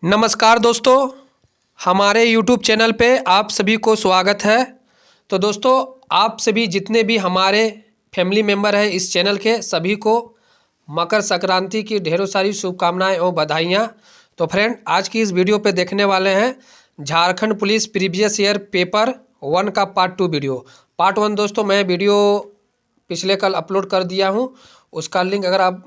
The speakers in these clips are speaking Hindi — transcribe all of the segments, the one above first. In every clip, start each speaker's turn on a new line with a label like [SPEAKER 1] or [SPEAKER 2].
[SPEAKER 1] नमस्कार दोस्तों, हमारे YouTube चैनल पे आप सभी को स्वागत है। तो दोस्तों, आप सभी जितने भी हमारे फैमिली मेम्बर हैं इस चैनल के, सभी को मकर संक्रांति की ढेरों सारी शुभकामनाएं और बधाइयाँ। तो फ्रेंड, आज की इस वीडियो पे देखने वाले हैं Jharkhand police previous year paper 1 का पार्ट 2 वीडियो। पार्ट 1 दोस्तों मैं वीडियो पिछले कल अपलोड कर दिया हूँ, उसका लिंक अगर आप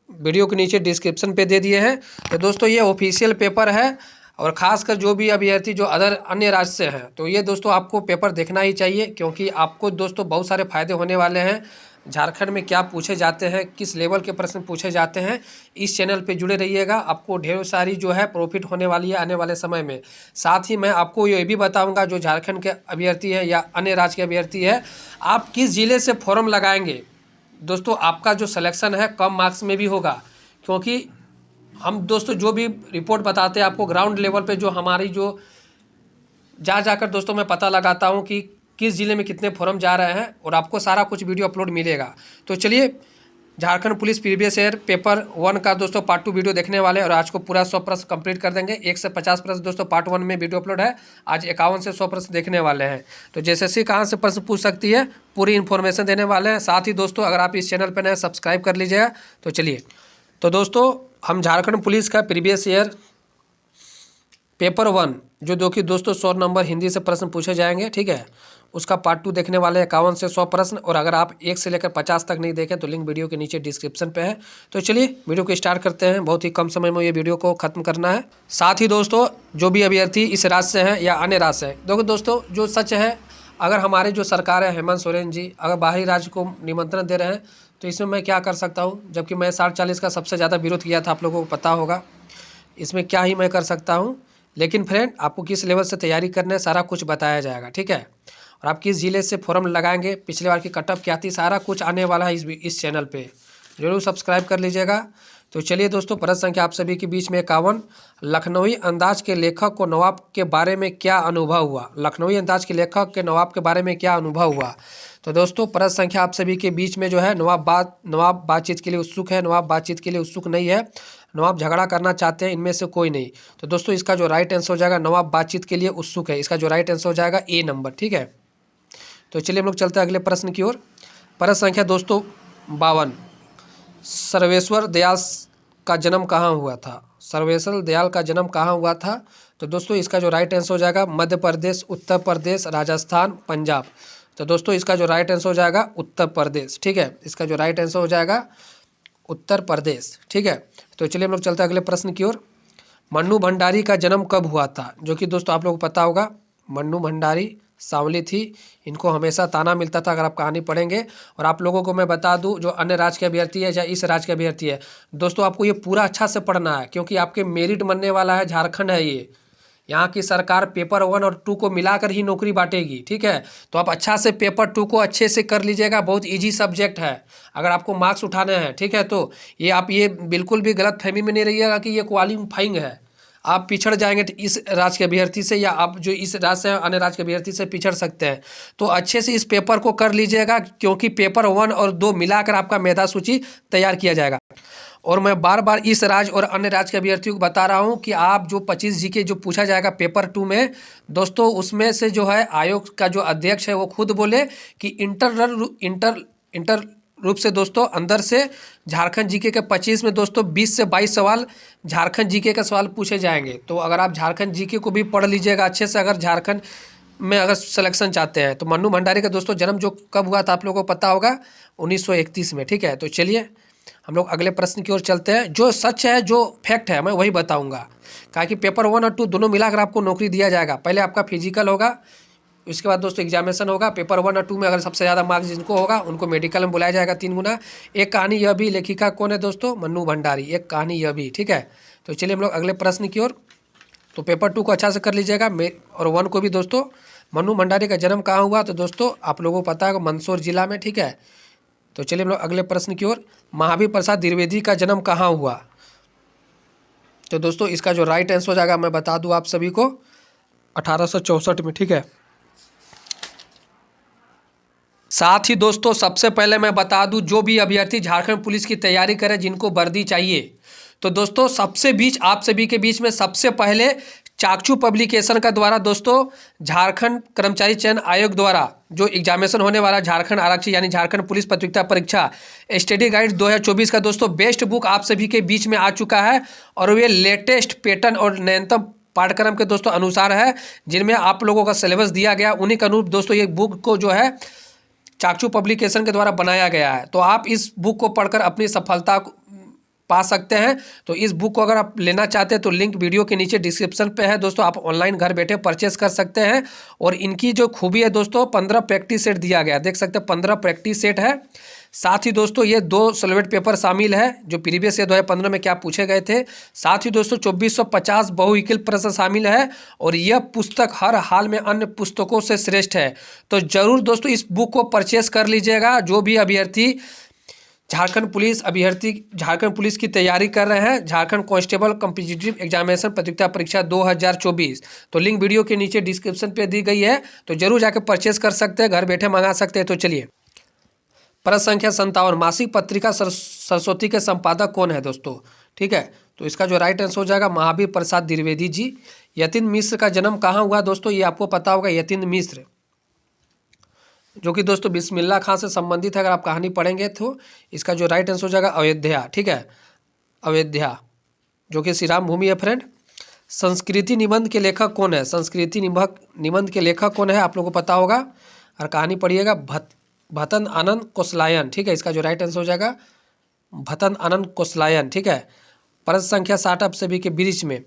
[SPEAKER 1] वीडियो के नीचे डिस्क्रिप्शन पे दे दिए हैं। तो दोस्तों ये ऑफिशियल पेपर है और ख़ासकर जो भी अभ्यर्थी जो अदर अन्य राज्य से हैं, तो ये दोस्तों आपको पेपर देखना ही चाहिए, क्योंकि आपको दोस्तों बहुत सारे फ़ायदे होने वाले हैं। झारखंड में क्या पूछे जाते हैं, किस लेवल के प्रश्न पूछे जाते हैं, इस चैनल पे जुड़े रहिएगा। आपको ढेरों सारी जो है प्रॉफिट होने वाली है आने वाले समय में। साथ ही मैं आपको ये भी बताऊंगा, जो झारखंड के अभ्यर्थी है या अन्य राज्य के अभ्यर्थी है, आप किस ज़िले से फॉर्म लगाएंगे दोस्तों, आपका जो सिलेक्शन है कम मार्क्स में भी होगा। क्योंकि हम दोस्तों जो भी रिपोर्ट बताते हैं आपको ग्राउंड लेवल पे, जो हमारी जो जाकर दोस्तों मैं पता लगाता हूँ कि किस ज़िले में कितने फॉर्म जा रहे हैं, और आपको सारा कुछ वीडियो अपलोड मिलेगा। तो चलिए, Jharkhand police previous year paper 1 का दोस्तों पार्ट 2 वीडियो देखने वाले हैं, और आज को पूरा 100 प्रश्न कंप्लीट कर देंगे। 1 से 50 प्रश्न दोस्तों पार्ट 1 में वीडियो अपलोड है, आज 51 से 100 प्रश्न देखने वाले हैं। तो जैसे कहाँ से प्रश्न पूछ सकती है, पूरी इन्फॉर्मेशन देने वाले हैं। साथ ही दोस्तों अगर आप इस चैनल पर नए, सब्सक्राइब कर लीजिएगा। तो चलिए, तो दोस्तों हम झारखंड पुलिस का प्रीवियस ईयर पेपर 1 जो कि दोस्तों 100 नंबर हिंदी से प्रश्न पूछे जाएंगे, ठीक है, उसका पार्ट 2 देखने वाले हैं, 51 से 100 प्रश्न। और अगर आप 1 से लेकर 50 तक नहीं देखें तो लिंक वीडियो के नीचे डिस्क्रिप्शन पे है। तो चलिए वीडियो को स्टार्ट करते हैं, बहुत ही कम समय में ये वीडियो को खत्म करना है। साथ ही दोस्तों जो भी अभ्यर्थी इस राज्य से हैं या अन्य राज्य से हैं, देखो दोस्तों जो सच है, अगर हमारे जो सरकार है हेमंत सोरेन जी अगर बाहरी राज्य को निमंत्रण दे रहे हैं, तो इसमें मैं क्या कर सकता हूँ, जबकि मैं 60-40 का सबसे ज़्यादा विरोध किया था, आप लोगों को पता होगा। इसमें क्या ही मैं कर सकता हूँ, लेकिन फ्रेंड आपको किस लेवल से तैयारी करना है सारा कुछ बताया जाएगा, ठीक है। और आप किस ज़िले से फॉर्म लगाएंगे, पिछले बार की कटअप क्या थी, सारा कुछ आने वाला है इस चैनल पे। जरूर सब्सक्राइब कर लीजिएगा। तो चलिए दोस्तों, प्रश्न संख्या आप सभी के बीच में 51। लखनवी अंदाज के लेखक को नवाब के बारे में क्या अनुभव हुआ। लखनवी अंदाज के लेखक के नवाब के बारे में क्या अनुभव हुआ। तो दोस्तों प्रश्न संख्या आप सभी के बीच में जो है, नवाब बातचीत के लिए उत्सुक है, नवाब बातचीत के लिए उत्सुक नहीं है, नवाब झगड़ा करना चाहते हैं, इनमें से कोई नहीं। तो दोस्तों इसका जो राइट आंसर हो जाएगा, नवाब बातचीत के लिए उत्सुक है, इसका जो राइट आंसर हो जाएगा ए नंबर, ठीक है। तो चलिए हम लोग चलते हैं अगले प्रश्न की ओर। प्रश्न संख्या दोस्तों 52। सर्वेश्वर दयाल का जन्म कहाँ हुआ था। सर्वेश्वर दयाल का जन्म कहाँ हुआ था। तो दोस्तों इसका जो राइट आंसर हो जाएगा, मध्य प्रदेश, उत्तर प्रदेश, राजस्थान, पंजाब। तो दोस्तों इसका जो राइट आंसर हो जाएगा उत्तर प्रदेश, ठीक है, इसका जो राइट आंसर हो जाएगा उत्तर प्रदेश, ठीक है। तो चलिए हम लोग चलते हैं अगले प्रश्न की ओर। मन्नू भंडारी का जन्म कब हुआ था, जो कि दोस्तों आप लोगों को पता होगा, मन्नू भंडारी सांवली थी, इनको हमेशा ताना मिलता था अगर आप कहानी पढ़ेंगे। और आप लोगों को मैं बता दूं, जो अन्य राज्य के अभ्यर्थी है या इस राज्य के अभ्यर्थी है, दोस्तों आपको ये पूरा अच्छा से पढ़ना है, क्योंकि आपके मेरिट बनने वाला है, झारखंड है ये, यहाँ की सरकार पेपर 1 और 2 को मिलाकर ही नौकरी बांटेगी, ठीक है। तो आप अच्छा से पेपर 2 को अच्छे से कर लीजिएगा, बहुत इजी सब्जेक्ट है अगर आपको मार्क्स उठाने हैं, ठीक है। तो ये आप ये बिल्कुल भी गलत फहमी में नहीं रहिएगा कि ये क्वालिफाइंग है, आप पिछड़ जाएंगे तो इस राज्य के अभ्यर्थी से, या आप जो इस राज्य से अन्य राज्य के अभ्यर्थी से पिछड़ सकते हैं। तो अच्छे से इस पेपर को कर लीजिएगा, क्योंकि पेपर 1 और 2 मिलाकर आपका मेधा सूची तैयार किया जाएगा। और मैं बार बार इस राज्य और अन्य राज्य के अभ्यर्थियों को बता रहा हूं कि आप जो 25 जीके जो पूछा जाएगा पेपर 2 में दोस्तों, उसमें से जो है आयोग का जो अध्यक्ष है वो खुद बोले कि इंटर रूप से दोस्तों अंदर से झारखंड जीके के 25 में दोस्तों 20 से 22 सवाल झारखंड जीके का सवाल पूछे जाएंगे। तो अगर आप झारखंड जीके को भी पढ़ लीजिएगा अच्छे से, अगर झारखंड में अगर सिलेक्शन चाहते हैं। तो मन्नू भंडारी का दोस्तों जन्म जो कब हुआ था आप लोगों को पता होगा, 1931 में, ठीक है। तो चलिए हम लोग अगले प्रश्न की ओर चलते हैं। जो सच है, जो फैक्ट है, मैं वही बताऊंगा, कहा कि पेपर 1 और 2 दोनों मिलाकर आपको नौकरी दिया जाएगा। पहले आपका फिजिकल होगा, उसके बाद दोस्तों एग्जामिनेशन होगा। पेपर 1 और 2 में अगर सबसे ज़्यादा मार्क्स जिनको होगा उनको मेडिकल में बुलाया जाएगा 3 गुना। एक कहानी यह भी, लेखिका कौन है दोस्तों, मन्नू भंडारी, एक कहानी यह भी, ठीक है। तो चलिए हम लोग अगले प्रश्न की ओर। तो पेपर 2 को अच्छा से कर लीजिएगा, और 1 को भी दोस्तों। मन्नू भंडारी का जन्म कहाँ हुआ, तो दोस्तों आप लोगों को पता है मंदसौर जिला में, ठीक है। तो चलिए हम लोग अगले प्रश्न की ओर। महावीर प्रसाद द्विवेदी का जन्म कहाँ हुआ। तो दोस्तों इसका जो राइट आंसर हो जाएगा, मैं बता दूं आप सभी को, 1864 में, ठीक है। साथ ही दोस्तों सबसे पहले मैं बता दूं, जो भी अभ्यर्थी झारखंड पुलिस की तैयारी करे, जिनको वर्दी चाहिए, तो दोस्तों आप सभी के बीच में सबसे पहले चाकचू पब्लिकेशन का द्वारा दोस्तों झारखंड कर्मचारी चयन आयोग द्वारा जो एग्जामिनेशन होने वाला झारखंड आरक्षी यानी झारखंड पुलिस प्रतियोगिता परीक्षा स्टडी गाइड 2024 का दोस्तों बेस्ट बुक आप सभी के बीच में आ चुका है। और वे लेटेस्ट पैटर्न और नवीनतम पाठ्यक्रम के दोस्तों अनुसार है, जिनमें आप लोगों का सिलेबस दिया गया उन्हीं के अनुरूप दोस्तों ये बुक को जो है चाकचू पब्लिकेशन के द्वारा बनाया गया है। तो आप इस बुक को पढ़कर अपनी सफलता पा सकते हैं। तो इस बुक को अगर आप लेना चाहते हैं तो लिंक वीडियो के नीचे डिस्क्रिप्शन पे है दोस्तों, आप ऑनलाइन घर बैठे परचेस कर सकते हैं। और इनकी जो खूबी है दोस्तों 15 प्रैक्टिस सेट दिया गया, देख सकते हैं 15 प्रैक्टिस सेट है। साथ ही दोस्तों ये 2 सिलेबस पेपर शामिल है जो प्रीवियस ईयर 2015 में क्या पूछे गए थे। साथ ही दोस्तों 2450 बहुविकल्प प्रश्न शामिल है। और यह पुस्तक हर हाल में अन्य पुस्तकों से श्रेष्ठ है। तो जरूर दोस्तों इस बुक को परचेस कर लीजिएगा। जो भी अभ्यर्थी झारखंड पुलिस की तैयारी कर रहे हैं, झारखंड कांस्टेबल कॉम्पिटिटिव एग्जामिनेशन प्रतियोगिता परीक्षा 2024, तो लिंक वीडियो के नीचे डिस्क्रिप्शन पे दी गई है, तो जरूर जाकर परचेस कर सकते हैं, घर बैठे मंगा सकते हैं। तो चलिए, प्रश्न संख्या 57, मासिक पत्रिका सरस्वती के संपादक कौन है दोस्तों? ठीक है, तो इसका जो राइट आंसर हो जाएगा महावीर प्रसाद द्विवेदी जी। यतीन्द्र मिश्र का जन्म कहाँ हुआ दोस्तों? ये आपको पता होगा, यतीन्द्र मिश्र जो कि दोस्तों बिस्मिल्लाह खां से संबंधित है। अगर आप कहानी पढ़ेंगे तो इसका जो राइट आंसर हो जाएगा अयोध्या। ठीक है, अयोध्या जो कि श्री राम भूमि है फ्रेंड। संस्कृति निबंध के लेखक कौन है? संस्कृति निबंध के लेखक कौन है आप लोगों को पता होगा, और कहानी पढ़िएगा भतन आनंद कोसलायन। ठीक है, इसका जो राइट आंसर हो जाएगा भतन आनंद कोसलायन। ठीक है, प्रश्न संख्या 60 आप सभी के बीच में,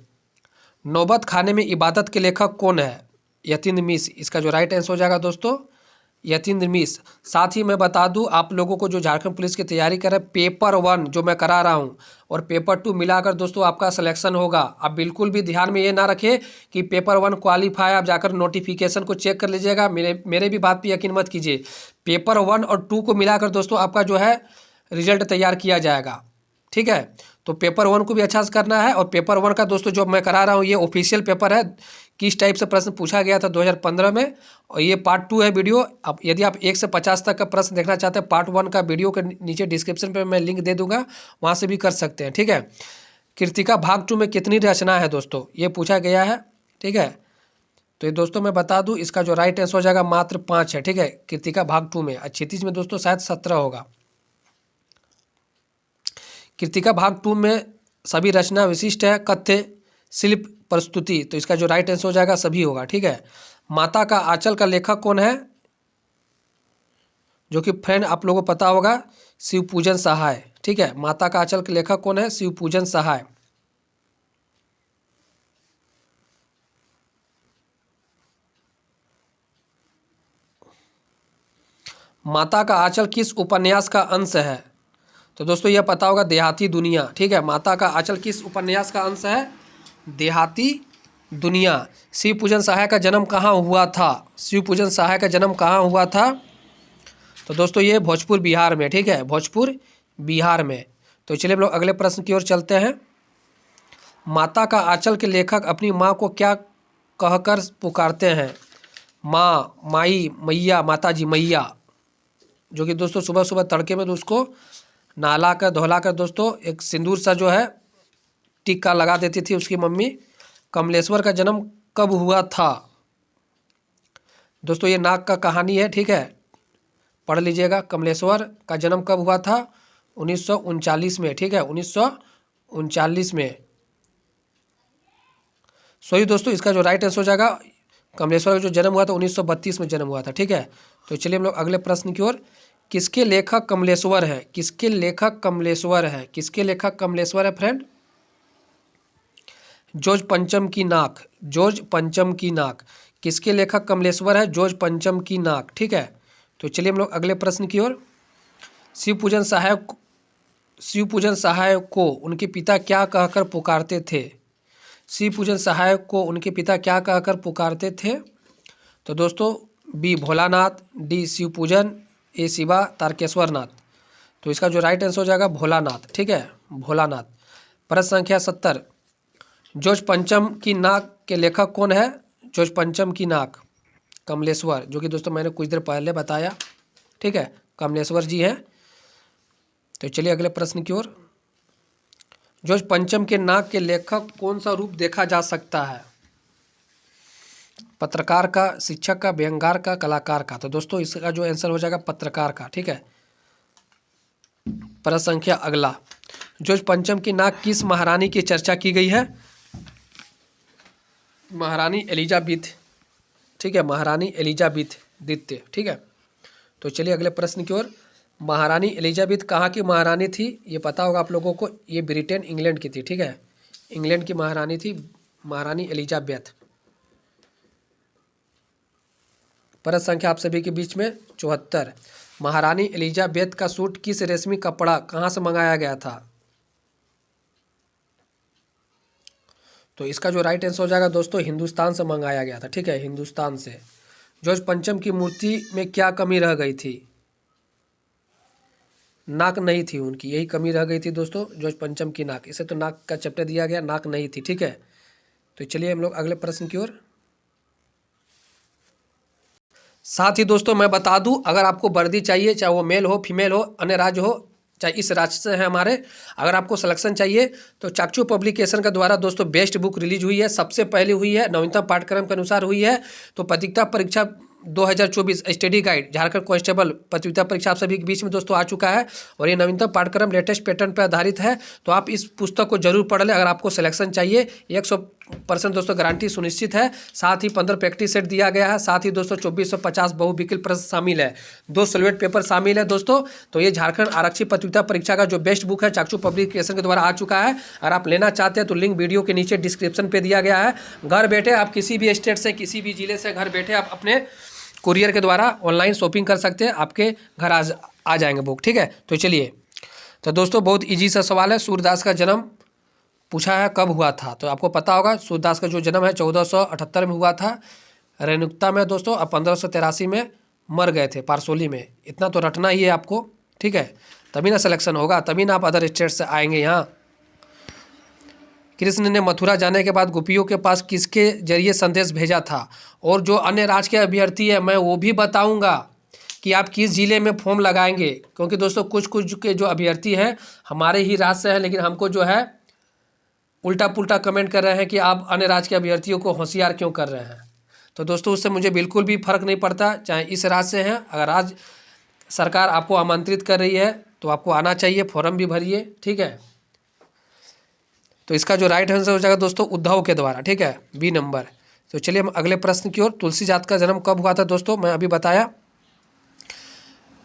[SPEAKER 1] नौबत खाने में इबादत के लेखक कौन है? यतीन्द्र मिश्र। इसका जो राइट आंसर हो जाएगा दोस्तों यतीन्द्र मिश्र। साथ ही मैं बता दूं आप लोगों को जो झारखंड पुलिस की तैयारी कर रहे हैं, पेपर 1 जो मैं करा रहा हूं और पेपर 2 मिलाकर दोस्तों आपका सिलेक्शन होगा। आप बिल्कुल भी ध्यान में ये ना रखें कि पेपर 1 क्वालिफाई, आप जाकर नोटिफिकेशन को चेक कर लीजिएगा, मेरे भी बात पे यकीन मत कीजिए। पेपर 1 और 2 को मिलाकर दोस्तों आपका जो है रिजल्ट तैयार किया जाएगा। ठीक है, तो पेपर 1 को भी अच्छा से करना है। और पेपर 1 का दोस्तों जो मैं करा रहा हूँ ये ऑफिशियल पेपर है, किस टाइप से प्रश्न पूछा गया था 2015 में, और ये पार्ट 2 है वीडियो। अब यदि आप 1 से 50 तक का प्रश्न देखना चाहते हैं, पार्ट 1 का वीडियो के नीचे डिस्क्रिप्शन पे मैं लिंक दे दूंगा, वहाँ से भी कर सकते हैं। ठीक है, कृतिका भाग 2 में कितनी रचना है दोस्तों, ये पूछा गया है। ठीक है, तो ये दोस्तों मैं बता दूँ इसका जो राइट आंसर हो जाएगा मात्र 5 है। ठीक है, कृतिका भाग 2 में, क्षितिज में दोस्तों शायद 17 होगा। कृतिका भाग 2 में सभी रचना विशिष्ट है, कथ्य शिल्प प्रस्तुति, तो इसका जो राइट आंसर हो जाएगा सभी होगा। ठीक है, माता का आंचल का लेखक कौन है? जो कि फ्रेंड आप लोगों को पता होगा शिवपूजन सहाय। ठीक है, माता का आंचल के लेखक कौन है? शिवपूजन सहाय। माता का आंचल किस उपन्यास का अंश है? तो दोस्तों यह पता होगा देहाती दुनिया। ठीक है, माता का आंचल किस उपन्यास का अंश है? देहाती दुनिया। शिवपूजन सहाय का जन्म कहाँ हुआ था? शिवपूजन सहाय का जन्म कहाँ हुआ था? तो दोस्तों ये भोजपुर बिहार में। ठीक है, भोजपुर बिहार में। तो चलिए हम लोग अगले प्रश्न की ओर चलते हैं। माता का आंचल के लेखक अपनी माँ को क्या कहकर पुकारते हैं? माँ, माई, मैया, माता जी, मैया, जो कि दोस्तों सुबह सुबह तड़के में तो उसको नहला कर धुला कर दोस्तों एक सिंदूर सा जो है टीका लगा देती थी उसकी मम्मी। कमलेश्वर का जन्म कब हुआ था? दोस्तों ये नाग का कहानी है। ठीक है, पढ़ लीजिएगा। कमलेश्वर का जन्म कब हुआ था? 1939 में। ठीक है, 1939 में। सॉरी दोस्तों, इसका जो राइट आंसर हो जाएगा कमलेश्वर का जो जन्म हुआ था 1932 में जन्म हुआ था। ठीक है, तो चलिए हम लोग अगले प्रश्न की ओर। किसके लेखक कमलेश्वर है? किसके लेखक कमलेश्वर है? किसके लेखक कमलेश्वर है फ्रेंड? जॉर्ज पंचम की नाक। जॉर्ज पंचम की नाक। किसके लेखक कमलेश्वर है? जॉर्ज पंचम की नाक। ठीक है, तो चलिए हम लोग अगले प्रश्न की ओर। शिवपूजन सहाय को उनके पिता क्या कहकर पुकारते थे? शिवपूजन सहाय को उनके पिता क्या कहकर पुकारते थे? तो दोस्तों बी भोलानाथ, डी शिवपूजन, ए शिवा, तारकेश्वर नाथ। तो इसका जो राइट आंसर हो जाएगा भोलानाथ। ठीक है, भोलानाथ। प्रश्न संख्या 70, जॉर्ज पंचम की नाक के लेखक कौन है? जॉर्ज पंचम की नाक कमलेश्वर, जो कि दोस्तों मैंने कुछ देर पहले बताया। ठीक है, कमलेश्वर जी हैं। तो चलिए अगले प्रश्न की ओर। जोश पंचम के नाक के लेखक कौन सा रूप देखा जा सकता है? पत्रकार का, शिक्षक का, व्यंग्यकार का, कलाकार का। तो दोस्तों इसका जो आंसर हो जाएगा पत्रकार का। ठीक है। प्रश्न संख्या अगला, जोश पंचम की नाक किस महारानी की चर्चा की गई है? महारानी एलिजाबेथ। ठीक है, महारानी एलिजाबेथ द्वितीय। ठीक है। तो चलिए अगले प्रश्न की ओर। महारानी एलिजाबेथ कहाँ की महारानी थी? ये पता होगा आप लोगों को, ये ब्रिटेन इंग्लैंड की थी। ठीक है, इंग्लैंड की महारानी थी महारानी एलिजाबेथ। प्रश्न संख्या आप सभी के बीच में 74, महारानी एलिजाबेथ का सूट किस रेशमी कपड़ा कहाँ से मंगाया गया था? तो इसका जो राइट आंसर हो जाएगा दोस्तों हिंदुस्तान से मंगाया गया था। ठीक है, हिंदुस्तान से। जॉर्ज पंचम की मूर्ति में क्या कमी रह गई थी? नाक नहीं थी उनकी, यही कमी रह गई थी दोस्तों, जॉर्ज पंचम की नाक। इसे तो नाक का चैप्टर दिया गया, नाक नहीं थी। ठीक है। तो चलिए हम लोग अगले प्रश्न की ओर। साथ ही दोस्तों मैं बता दूं, अगर आपको वर्दी चाहिए, चाहे वो मेल हो, फीमेल हो, अन्य राज्य हो, चाहे इस राज्य से है हमारे, अगर आपको सिलेक्शन चाहिए तो चाक्षु पब्लिकेशन के द्वारा दोस्तों बेस्ट बुक रिलीज हुई है। सबसे पहले हुई है, नवीनतम पाठ्यक्रम के अनुसार हुई है। तो प्रतियोगिता परीक्षा 2024 स्टडी गाइड झारखंड कांस्टेबल प्रतियोगिता परीक्षा आप सभी के बीच में दोस्तों आ चुका है, और ये नवीनतम पाठ्यक्रम लेटेस्ट पैटर्न पर आधारित है। तो आप इस पुस्तक को जरूर पढ़ लें अगर आपको सिलेक्शन चाहिए। 100% दोस्तों गारंटी सुनिश्चित है। साथ ही 15 प्रैक्टिस सेट दिया गया है। साथ ही दोस्तों 2450 बहुविकल्प प्रश्न शामिल है, 2 सॉल्वेट पेपर शामिल है दोस्तों। तो ये झारखंड आरक्षित प्रतियोगिता परीक्षा का जो बेस्ट बुक है चाक्षु पब्लिकेशन के द्वारा आ चुका है। अगर आप लेना चाहते हैं तो लिंक वीडियो के नीचे डिस्क्रिप्शन पे दिया गया है। घर बैठे आप किसी भी स्टेट से, किसी भी जिले से घर बैठे आप अपने कुरियर के द्वारा ऑनलाइन शॉपिंग कर सकते हैं, आपके घर आ जाएंगे बुक। ठीक है। तो चलिए, तो दोस्तों बहुत इजी सा सवाल है। सूरदास का जन्म पूछा है कब हुआ था? तो आपको पता होगा सूरदास का जो जन्म है 1478 में हुआ था रेणुकता में दोस्तों, और 1583 में मर गए थे पारसोली में। इतना तो रटना ही है आपको। ठीक है, तभी ना सिलेक्शन होगा, तभी ना आप अदर स्टेट से आएंगे यहाँ। कृष्ण ने मथुरा जाने के बाद गोपियों के पास किसके जरिए संदेश भेजा था? और जो अन्य राज्य के अभ्यर्थी है मैं वो भी बताऊंगा कि आप किस जिले में फॉर्म लगाएंगे, क्योंकि दोस्तों कुछ कुछ के जो अभ्यर्थी हैं हमारे ही राज्य से हैं, लेकिन हमको जो है उल्टा पुल्टा कमेंट कर रहे हैं कि आप अन्य राज्य के अभ्यर्थियों को होशियार क्यों कर रहे हैं। तो दोस्तों उससे मुझे बिल्कुल भी फर्क नहीं पड़ता, चाहे इस राज्य से हैं। अगर राज्य सरकार आपको आमंत्रित कर रही है तो आपको आना चाहिए, फॉर्म भी भरिए। ठीक है। तो इसका जो राइट आंसर हो जाएगा दोस्तों उद्धव के द्वारा। ठीक है, बी नंबर। तो चलिए हम अगले प्रश्न की ओर। तुलसी जात का जन्म कब हुआ था दोस्तों? मैं अभी बताया,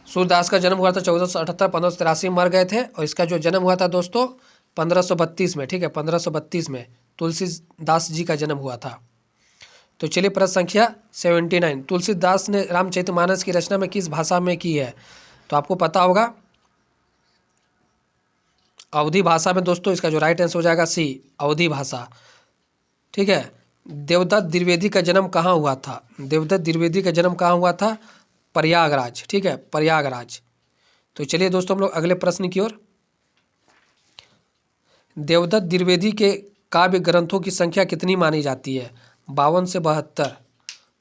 [SPEAKER 1] सूरदास का जन्म हुआ था 1478, 1583 में मर गए थे। और इसका जो जन्म हुआ था दोस्तों 1532 में। ठीक है, 1532 में तुलसीदास जी का जन्म हुआ था। तो चलिए प्रश्न संख्या 79, तुलसीदास ने रामचरितमानस की रचना में किस भाषा में की है? तो आपको पता होगा अवधी भाषा में दोस्तों। इसका जो राइट आंसर हो जाएगा सी, अवधी भाषा। ठीक है। देवदत्त द्विवेदी का जन्म कहाँ हुआ था? देवदत्त द्विवेदी का जन्म कहाँ हुआ था? प्रयागराज। ठीक है, प्रयागराज। तो चलिए दोस्तों हम लोग अगले प्रश्न की ओर। देवदत्त द्विवेदी के काव्य ग्रंथों की संख्या कितनी मानी जाती है? 52 से 72।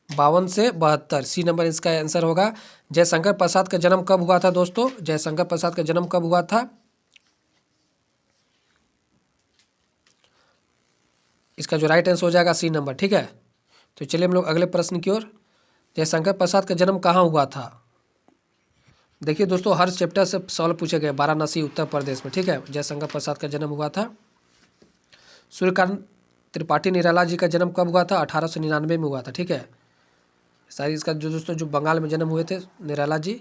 [SPEAKER 1] 52 से 72, सी नंबर इसका आंसर होगा। जयशंकर प्रसाद का जन्म कब हुआ था दोस्तों? जयशंकर प्रसाद का जन्म कब हुआ था? इसका जो राइट आंसर हो जाएगा सी नंबर। ठीक है। तो चलिए हम लोग अगले प्रश्न की ओर। जयशंकर प्रसाद का जन्म कहाँ हुआ था? देखिए दोस्तों हर चैप्टर से सवाल पूछे गए। वाराणसी उत्तर प्रदेश में। ठीक है, जयशंकर प्रसाद का जन्म हुआ था। सूर्यकांत त्रिपाठी निराला जी का जन्म कब हुआ था? 1899 में हुआ था। ठीक है, सारी इसका जो दोस्तों जो बंगाल में जन्म हुए थे निराला जी,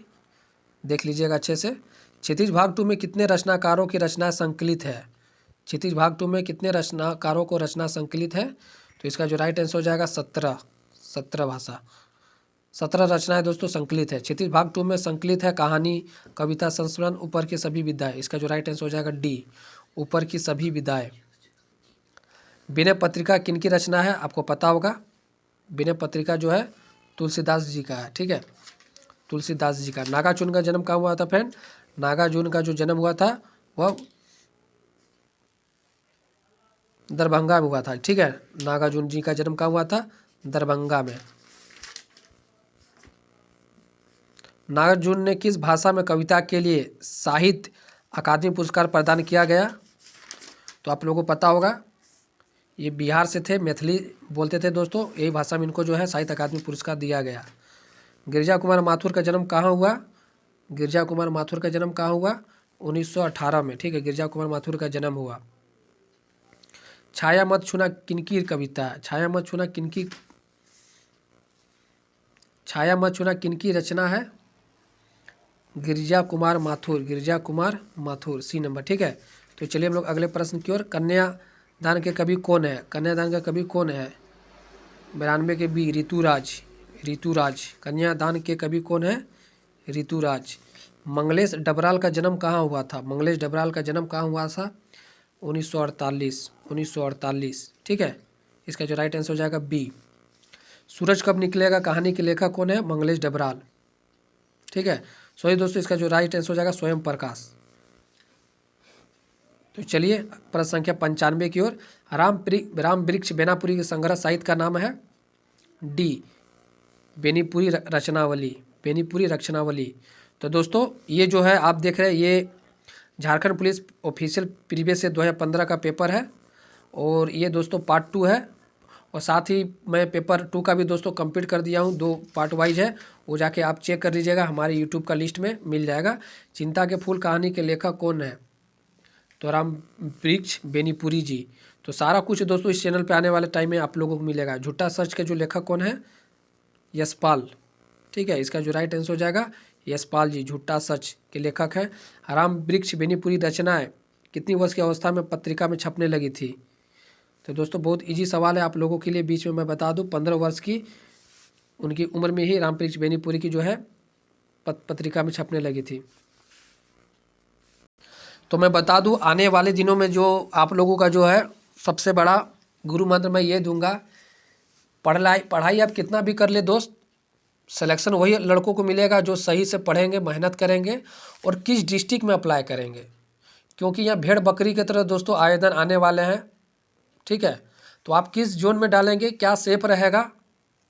[SPEAKER 1] देख लीजिएगा अच्छे से। क्षितिज भाग 2 में कितने रचनाकारों की रचना संकलित है? क्षितिज भाग 2 में कितने रचनाकारों को रचना संकलित है? तो इसका जो राइट आंसर हो जाएगा 17। 17 भाषा, 17 रचनाएं दोस्तों संकलित है। क्षितिज भाग 2 में संकलित है कहानी, कविता, संस्मरण, ऊपर की सभी विधाएं। इसका जो राइट आंसर हो जाएगा डी, ऊपर की सभी विधाएं। विनय पत्रिका किनकी रचना है? आपको पता होगा विनय पत्रिका जो है तुलसीदास जी का है। ठीक है, तुलसीदास जी का। नागार्जुन का जन्म कहाँ हुआ था फ्रेंड? नागार्जुन का जो जन्म हुआ था वह दरभंगा में हुआ था। ठीक है, नागार्जुन जी का जन्म कहाँ हुआ था? दरभंगा में। नागार्जुन ने किस भाषा में कविता के लिए साहित्य अकादमी पुरस्कार प्रदान किया गया? तो आप लोगों को पता होगा, ये बिहार से थे, मैथिली बोलते थे दोस्तों, यही भाषा में इनको जो है साहित्य अकादमी पुरस्कार दिया गया। गिरिजा कुमार माथुर का जन्म कहाँ हुआ? गिरिजा कुमार माथुर का जन्म कहाँ हुआ? 1918 में, ठीक है, गिरिजा कुमार माथुर का जन्म हुआ। छाया मत छूना किनकी कविता है? छाया मत छूना किनकी रचना है? गिरिजा कुमार माथुर, गिरिजा कुमार माथुर, सी नंबर, ठीक है। तो चलिए हम लोग अगले प्रश्न की ओर। कन्यादान के कवि कौन है? कन्यादान का कवि कौन है? 92 के बी, ऋतुराज, ऋतुराज। कन्यादान के कवि कौन है? ऋतुराज। मंगलेश डबराल का जन्म कहाँ हुआ था? मंगलेश डबराल का जन्म कहाँ हुआ था? 1948, 1948, ठीक है। इसका जो राइट आंसर हो जाएगा बी। सूरज कब निकलेगा कहानी के लेखक कौन है? मंगलेश डबराल, ठीक है। सॉरी दोस्तों, इसका जो राइट आंसर हो जाएगा स्वयं प्रकाश। तो चलिए प्रश्न संख्या 95 की ओर। राम वृक्ष बेनापुरी के संग्रह साहित्य का नाम है? डी, बेनीपुरी रचनावली, बेनीपुरी रचनावली। तो दोस्तों ये जो है आप देख रहे हैं, ये झारखंड पुलिस ऑफिशियल प्रीवियस से 2015 का पेपर है, और ये दोस्तों पार्ट 2 है। और साथ ही मैं पेपर 2 का भी दोस्तों कंप्लीट कर दिया हूँ, 2 पार्ट वाइज है, वो जाके आप चेक कर लीजिएगा, हमारे यूट्यूब का लिस्ट में मिल जाएगा। चिंता के फूल कहानी के लेखक कौन है? तो राम वृक्ष बेनीपुरी जी। तो सारा कुछ दोस्तों इस चैनल पे आने वाले टाइम में आप लोगों को मिलेगा। झूठा सच के जो लेखक कौन है? यशपाल, ठीक है। इसका जो राइट आंसर हो जाएगा यशपाल जी, झूठा सच के लेखक हैं। राम वृक्ष बेनीपुरी रचनाएं कितनी वर्ष की अवस्था में पत्रिका में छपने लगी थी? तो दोस्तों बहुत इजी सवाल है आप लोगों के लिए, बीच में मैं बता दूं, 15 वर्ष की उनकी उम्र में ही राम वृक्ष बेनीपुरी की जो है पत्रिका में छपने लगी थी। तो मैं बता दूं आने वाले दिनों में जो आप लोगों का जो है सबसे बड़ा गुरु मंत्र मैं ये दूंगा, पढ़ाई आप कितना भी कर ले दोस्त, सिलेक्शन वही लड़कों को मिलेगा जो सही से पढ़ेंगे, मेहनत करेंगे और किस डिस्ट्रिक्ट में अप्लाई करेंगे, क्योंकि यहाँ भेड़ बकरी की तरह दोस्तों आवेदन आने वाले हैं, ठीक है। तो आप किस जोन में डालेंगे, क्या सेफ रहेगा,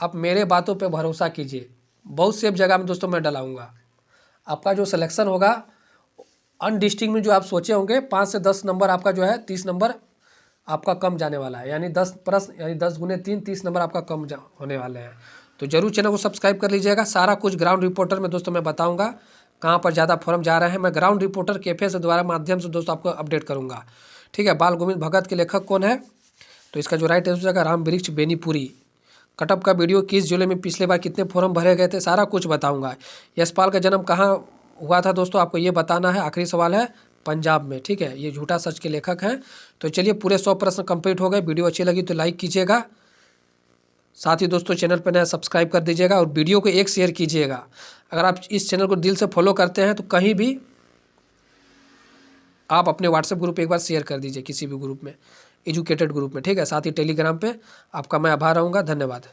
[SPEAKER 1] आप मेरे बातों पे भरोसा कीजिए, बहुत सेफ जगह में दोस्तों मैं डलाऊंगा। आपका जो सिलेक्शन होगा अन डिस्ट्रिक्ट में जो आप सोचे होंगे 5 से 10 नंबर आपका जो है 30 नंबर आपका कम जाने वाला है, यानी 10 प्रश्न यानी 10 गुने 3 30 नंबर आपका कम होने वाले हैं। तो जरूर चैनल को सब्सक्राइब कर लीजिएगा। सारा कुछ ग्राउंड रिपोर्टर में दोस्तों मैं बताऊंगा कहाँ पर ज़्यादा फॉर्म जा रहे हैं, मैं ग्राउंड रिपोर्टर कैफे से द्वारा माध्यम से दोस्तों आपको अपडेट करूँगा, ठीक है। बाल गोविंद भगत के लेखक कौन है? तो इसका जो राइट आंसर हो जाएगा राम वृक्ष बेनीपुरी। कटअप का वीडियो किस जिले में पिछले बार कितने फॉर्म भरे गए थे, सारा कुछ बताऊंगा। यशपाल का जन्म कहाँ हुआ था दोस्तों, आपको ये बताना है। आखिरी सवाल है, पंजाब में, ठीक है। ये झूठा सच के लेखक हैं। तो चलिए पूरे 100 प्रश्न कंप्लीट हो गए। वीडियो अच्छी लगी तो लाइक कीजिएगा, साथ ही दोस्तों चैनल पर नया सब्सक्राइब कर दीजिएगा और वीडियो को एक शेयर कीजिएगा। अगर आप इस चैनल को दिल से फॉलो करते हैं तो कहीं भी आप अपने व्हाट्सएप ग्रुप एक बार शेयर कर दीजिए, किसी भी ग्रुप में, एजुकेटेड ग्रुप में, ठीक है। साथ ही टेलीग्राम पे आपका मैं आभार रहूँगा। धन्यवाद।